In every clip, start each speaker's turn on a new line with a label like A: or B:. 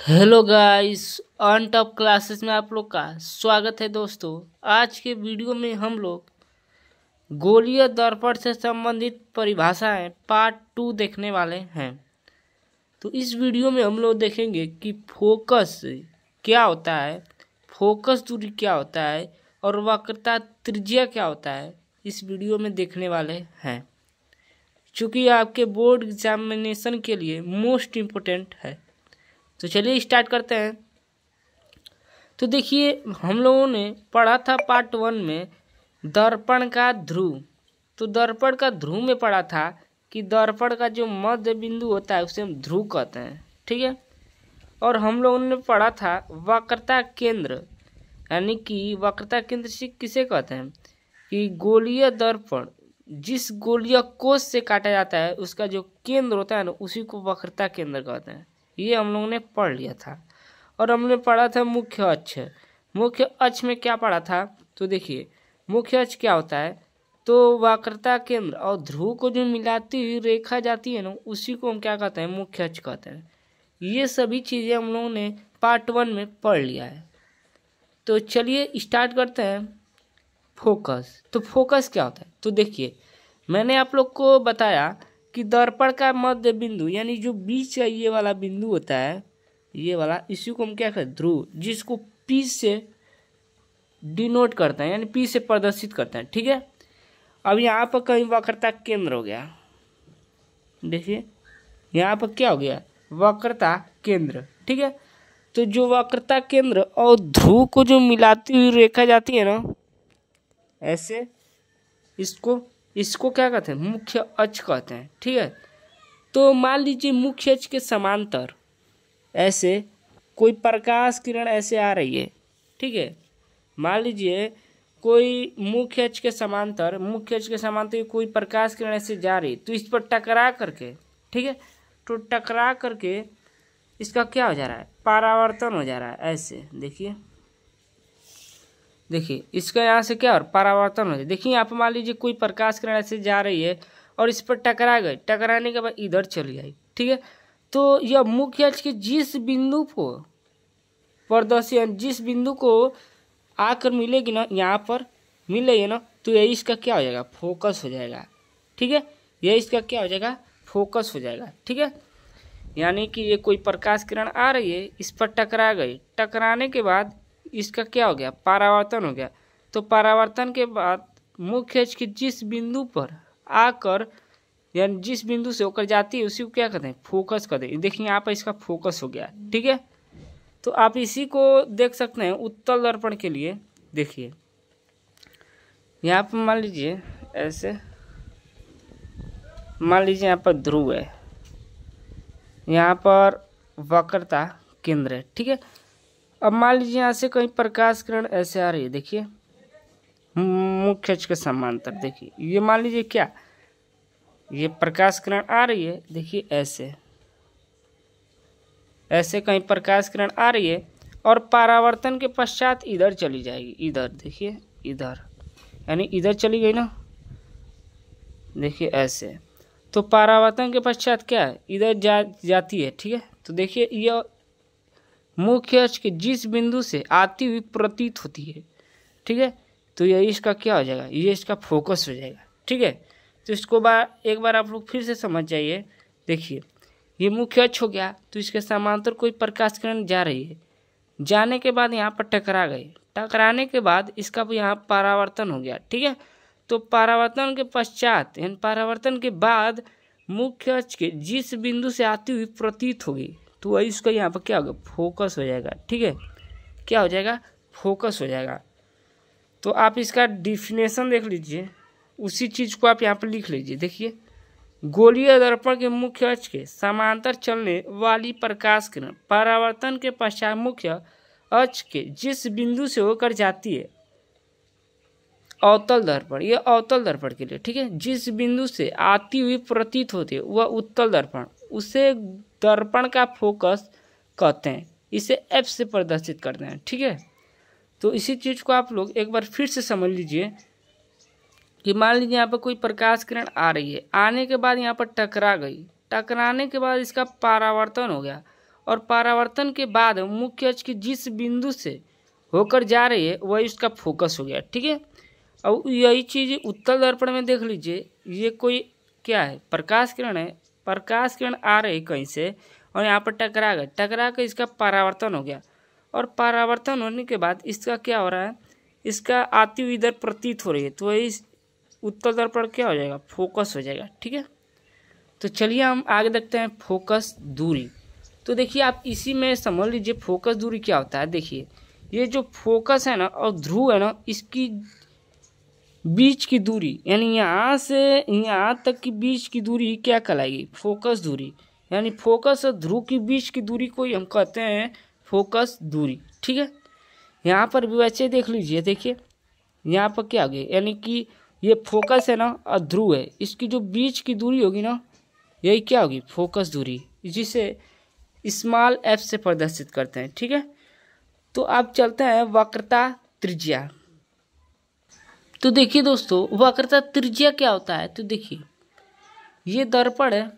A: Hello guys, on top classes में आप लोग का स्वागत है। दोस्तों, आज के वीडियो में हम लोग गोलीय दर्पण से संबंधित परिभाषाएं पार्ट 2 देखने वाले हैं। तो इस वीडियो में हम लोग देखेंगे कि फोकस क्या होता है, फोकस दूरी क्या होता है और वक्रता त्रिज्या क्या होता है। इस वीडियो में देखने वाले हैं, चूँकि आपके बोर्ड एग्जामिनेशन के लिए मोस्ट इम्पोर्टेंट है। तो चलिए स्टार्ट करते हैं। तो देखिए, हम लोगों ने पढ़ा था पार्ट 1 में दर्पण का ध्रुव। तो दर्पण का ध्रुव में पढ़ा था कि दर्पण का जो मध्य बिंदु होता है उसे हम ध्रुव कहते हैं, ठीक है। और हम लोगों ने पढ़ा था वक्रता केंद्र, यानी कि वक्रता केंद्र से किसे कहते हैं कि गोलीय दर्पण जिस गोलीय कोश से काटा जाता है उसका जो केंद्र होता है ना, उसी को वक्रता केंद्र कहते हैं। ये हम लोगों ने पढ़ लिया था। और हमने पढ़ा था मुख्य अक्ष। मुख्य अक्ष में क्या पढ़ा था, तो देखिए मुख्य अक्ष क्या होता है, तो वक्रता केंद्र और ध्रुव को जो मिलाती हुई रेखा जाती है ना, उसी को हम क्या कहते हैं, मुख्य अक्ष कहते हैं। ये सभी चीज़ें हम लोगों ने पार्ट 1 में पढ़ लिया है। तो चलिए स्टार्ट करते हैं। फोकस, तो फोकस क्या होता है, तो देखिए मैंने आप लोग को बताया कि दर्पण का मध्य बिंदु, यानी जो बीच का ये वाला बिंदु होता है, ये वाला, इसी को हम क्या कहते हैं, ध्रुव, जिसको पी से डिनोट करते हैं, यानी पी से प्रदर्शित करते हैं, ठीक है। अब यहाँ पर कहीं वक्रता केंद्र हो गया, देखिए यहाँ पर क्या हो गया, वक्रता केंद्र, ठीक है। तो जो वक्रता केंद्र और ध्रुव को जो मिलाती हुई रेखा जाती है ना, ऐसे, इसको क्या कहते हैं, मुख्य अक्ष कहते हैं, ठीक है। तो मान लीजिए मुख्य अक्ष के समांतर ऐसे कोई प्रकाश किरण ऐसे आ रही है, ठीक है। मान लीजिए कोई मुख्य अक्ष के समांतर कोई प्रकाश किरण ऐसे जा रही है, तो इस पर टकरा करके, ठीक है, तो टकरा करके इसका क्या हो जा रहा है, परावर्तन हो जा रहा है। ऐसे देखिए इसका यहाँ से क्या और परावर्तन हो जाए। देखिए यहाँ पर मान लीजिए कोई प्रकाश किरण ऐसे जा रही है और इस पर टकरा गई, टकराने के बाद इधर चली आई, ठीक है। तो यह मुख्य अक्ष के जिस बिंदु को प्रदर्शन, जिस बिंदु को आकर मिलेगी ना, यहाँ पर मिलेगी ना, तो यही इसका क्या हो जाएगा, फोकस हो जाएगा, ठीक है। यह इसका क्या हो जाएगा, फोकस हो जाएगा, ठीक है। यानी कि ये कोई प्रकाश किरण आ रही है, इस पर टकरा गई, टकराने के बाद इसका क्या हो गया, परावर्तन हो गया। तो परावर्तन के बाद मुख्य अक्ष के जिस बिंदु पर आकर, यानी जिस बिंदु से होकर जाती है, उसी को क्या कहते हैं, फोकस कहते हैं। देखिए यहाँ पर इसका फोकस हो गया, ठीक है। तो आप इसी को देख सकते हैं उत्तल दर्पण के लिए। देखिए यहाँ पर मान लीजिए ऐसे, मान लीजिए यहाँ पर ध्रुव है, यहाँ पर वक्रता केंद्र है, ठीक है। अब मान लीजिए यहाँ से कहीं प्रकाश किरण ऐसे आ रही है, देखिए मुख्य अक्ष के समांतर, देखिए ये मान लीजिए क्या, ये प्रकाश किरण आ रही है, देखिए ऐसे कहीं प्रकाश किरण आ रही है और परावर्तन के पश्चात इधर चली जाएगी, इधर देखिए, इधर, यानी इधर चली गई ना, देखिए ऐसे। तो परावर्तन के पश्चात क्या है, इधर जाती है, ठीक है। तो देखिए यह मुख्य अक्ष के जिस बिंदु से आती हुई प्रतीत होती है, ठीक है। तो ये इसका क्या हो जाएगा, ये इसका फोकस हो जाएगा, ठीक है। तो इसको एक बार आप लोग फिर से समझ जाइए। देखिए ये मुख्य अक्ष हो गया, तो इसके समांतर कोई प्रकाश किरण जा रही है, जाने के बाद यहाँ पर टकरा गई, टकराने के बाद इसका यहाँ परावर्तन हो गया, ठीक है। तो परावर्तन के पश्चात, यानी परावर्तन के बाद मुख्य अक्ष के जिस बिंदु से आती हुई प्रतीत होगी, तो वही इसका यहाँ पर क्या होगा, फोकस हो जाएगा, ठीक है। क्या हो जाएगा, फोकस हो जाएगा। तो आप इसका डिफिनेशन देख लीजिए, उसी चीज़ को आप यहाँ पर लिख लीजिए। देखिए गोलीय दर्पण के मुख्य अक्ष के समांतर चलने वाली प्रकाश किरण परावर्तन के पश्चात मुख्य अक्ष के जिस बिंदु से होकर जाती है, अवतल दर्पण, ये अवतल दर्पण के लिए, ठीक है, जिस बिंदु से आती हुई प्रतीत होती है वह उत्तल दर्पण, उसे दर्पण का फोकस कहते हैं। इसे एफ से प्रदर्शित करते हैं, ठीक है। तो इसी चीज़ को आप लोग एक बार फिर से समझ लीजिए कि मान लीजिए यहाँ पर कोई प्रकाश किरण आ रही है, आने के बाद यहाँ पर टकरा गई, टकराने के बाद इसका परावर्तन हो गया और परावर्तन के बाद मुख्य अक्ष की जिस बिंदु से होकर जा रही है वही उसका फोकस हो गया। ठीक है, अब यही चीज़ उत्तल दर्पण में देख लीजिए, ये कोई क्या है, प्रकाश किरण है। प्रकाश किरण आ रही कहीं से और यहाँ पर टकरा गए, टकरा कर इसका परावर्तन हो गया और परावर्तन होने के बाद इसका क्या हो रहा है, इसका आती हुई इधर प्रतीत हो रही है, तो वही उत्तल दर्पण क्या हो जाएगा, फोकस हो जाएगा। ठीक है, तो चलिए हम आगे देखते हैं फोकस दूरी। तो देखिए आप इसी में समझ लीजिए फोकस दूरी क्या होता है। देखिए ये जो फोकस है ना और ध्रुव है ना, इसकी बीच की दूरी यानी यहाँ से यहाँ तक की बीच की दूरी क्या कहलाएगी, फोकस दूरी। यानी फोकस और ध्रुव की बीच की दूरी को ही हम कहते हैं फोकस दूरी। ठीक है, यहाँ पर भी वैसे देख लीजिए, देखिए यहाँ पर क्या हो गया, यानी कि ये फोकस है ना और ध्रुव है, इसकी जो बीच की दूरी होगी ना यही क्या होगी, फोकस दूरी, जिसे स्मॉल एफ से प्रदर्शित करते हैं। ठीक है, तो अब चलते हैं वक्रता त्रिज्या। तो देखिए दोस्तों वक्रता त्रिज्या क्या होता है, तो देखिए ये दर्पण है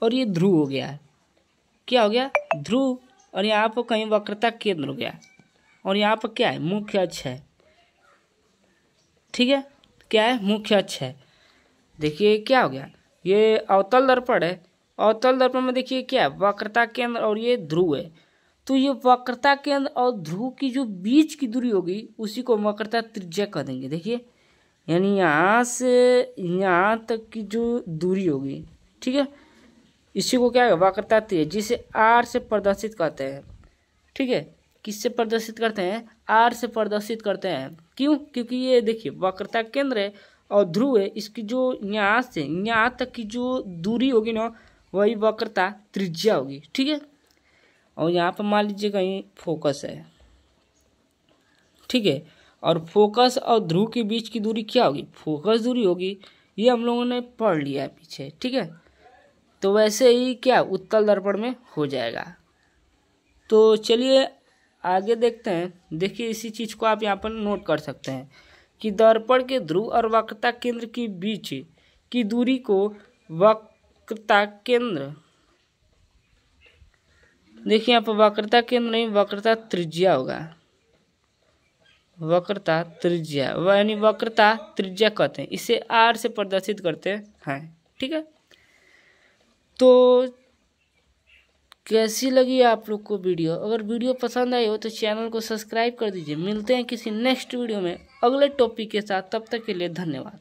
A: और ये ध्रुव हो गया है, क्या हो गया, ध्रुव, और यहाँ पर कहीं वक्रता केंद्र हो गया और यहाँ पर क्या है, मुख्य अक्ष है। ठीक है, क्या है, मुख्य अक्ष है। देखिए क्या हो गया, ये अवतल दर्पण है, अवतल दर्पण में देखिए क्या है, वक्रता केंद्र और ये ध्रुव है। तो ये वक्रता केंद्र और ध्रुव की जो बीच की दूरी होगी उसी को वक्रता त्रिज्या कह देंगे। देखिए यानी यहाँ से यहाँ तक की जो दूरी होगी, ठीक है, इसी को क्या है, वक्रता त्रिज्या, जिसे आर से प्रदर्शित करते हैं। ठीक है, किससे प्रदर्शित करते हैं, आर से प्रदर्शित करते हैं। क्यों, क्योंकि ये देखिए वक्रता केंद्र है और ध्रुव है, इसकी जो यहाँ से यहाँ तक की जो दूरी होगी ना वही वक्रता त्रिज्या होगी। ठीक है, और यहाँ पर मान लीजिए कहीं फोकस है। ठीक है, और फोकस और ध्रुव के बीच की दूरी क्या होगी, फोकस दूरी होगी, ये हम लोगों ने पढ़ लिया है पीछे। ठीक है, तो वैसे ही क्या उत्तल दर्पण में हो जाएगा। तो चलिए आगे देखते हैं। देखिए इसी चीज़ को आप यहाँ पर नोट कर सकते हैं कि दर्पण के ध्रुव और वक्रता केंद्र के बीच की दूरी को वक्रता केंद्र, देखिए यहाँ पर वक्रता केंद्र नहीं, वक्रता त्रिज्या होगा, वक्रता त्रिज्या, यानी वक्रता त्रिज्या कहते हैं, इसे आर से प्रदर्शित करते हैं। ठीक है, तो कैसी लगी आप लोग को वीडियो, अगर वीडियो पसंद आई हो तो चैनल को सब्सक्राइब कर दीजिए। मिलते हैं किसी नेक्स्ट वीडियो में अगले टॉपिक के साथ, तब तक के लिए धन्यवाद।